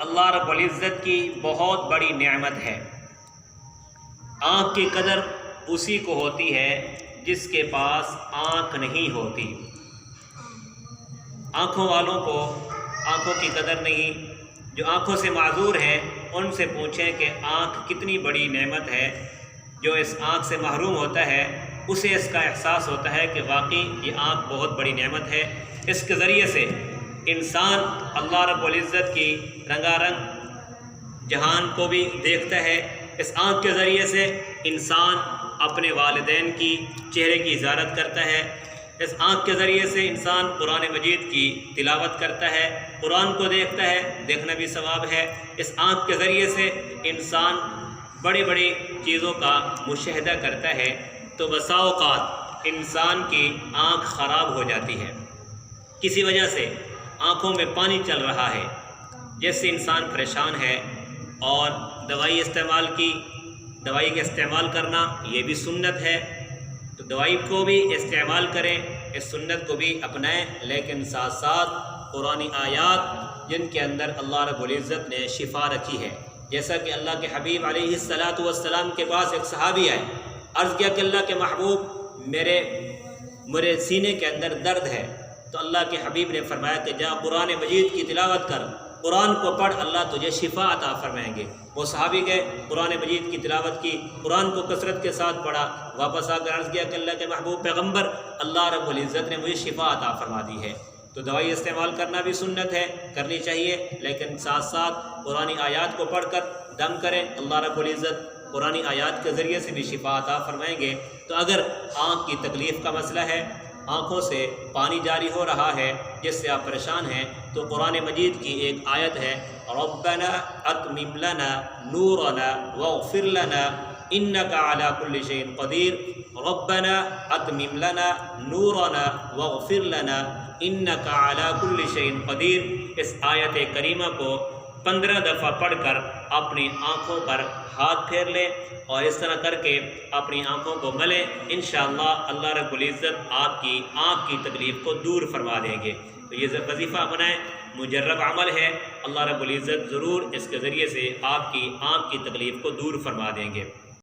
اللہ رب العزت کی بہت بڑی نعمت ہے۔ آنکھ کی قدر اسی کو ہوتی ہے جس کے پاس آنکھ نہیں ہوتی۔ آنکھوں والوں کو آنکھوں کی قدر نہیں، جو آنکھوں سے معذور ہیں ان سے پوچھیں کہ آنکھ کتنی بڑی نعمت ہے۔ جو اس آنکھ سے محروم ہوتا ہے اسے اس کا احساس ہوتا ہے کہ واقعی یہ آنکھ بہت بڑی نعمت ہے۔ اس کے ذریعے سے انسان اللہ رب العزت کی رنگا رنگ جہان کو بھی دیکھتا ہے۔ اس آنکھ کے ذریعے سے انسان اپنے والدین کی چہرے کی زیارت کرتا ہے۔ اس آنکھ کے ذریعے سے انسان قرآن مجید کی تلاوت کرتا ہے، قرآن کو دیکھتا ہے، دیکھنا بھی ثواب ہے۔ اس آنکھ کے ذریعے سے انسان بڑی بڑی چیزوں کا مشاہدہ کرتا ہے۔ تو بسا اوقات انسان کی آنکھ خراب ہو جاتی ہے، کسی وجہ سے آنکھوں میں پانی چل رہا ہے، جس سے انسان پریشان ہے، اور دوائی کا استعمال کرنا یہ بھی سنت ہے، تو دوائی کو بھی استعمال کریں، اس سنت کو بھی اپنائیں، لیکن ساتھ ساتھ قرآنی آیات جن کے اندر اللہ رب العزت نے شفا رکھی ہے، جیسا کہ اللہ کے حبیب علیہ السلام کے پاس ایک صحابی آئے، عرض کیا کہ اللہ کے محبوب میرے سینے کے اندر درد ہے، تو اللہ کے حبیب نے فرمایا کہ جا قرآن مجید کی تلاوت کر، قرآن کو پڑھ، اللہ تجھے شفا عطا فرمائیں گے۔ وہ صحابی گئے، قرآن مجید کی تلاوت کی، قرآن کو کثرت کے ساتھ پڑھا، واپس آ کر عرض کیا کہ اللہ کے محبوب پیغمبر، اللہ رب العزت نے مجھے شفا عطا فرما دی ہے۔ تو دوائی استعمال کرنا بھی سنت ہے، کرنی چاہیے، لیکن ساتھ ساتھ قرآن آیات کو پڑھ کر دم کریں، اللہ رب العزت قرآن آیات کے ذریعے سے بھی شفا عطا فرمائیں گے۔ تو اگر آنکھ کی تکلیف کا مسئلہ ہے، آنکھوں سے پانی جاری ہو رہا ہے جس سے آپ پریشان ہیں، تو قرآن مجید کی ایک آیت ہے، ربنا اتمم لنا نورنا واغفر لنا انک علی کل شیء قدیر، ربنا اتمم لنا نورنا واغفر لنا انک علی کل شیء قدیر۔ اس آیت کریمہ کو 15 دفعہ پڑھ کر اپنی آنکھوں پر ہاتھ پھیر لیں، اور اس طرح کر کے اپنی آنکھوں کو ملیں، انشاءاللہ اللہ رب العزت آپ کی آنکھ کی تکلیف کو دور فرما دیں گے۔ تو یہ وظیفہ بنائیں، مجرب عمل ہے، اللہ رب العزت ضرور اس کے ذریعے سے آپ کی آنکھ کی تکلیف کو دور فرما دیں گے۔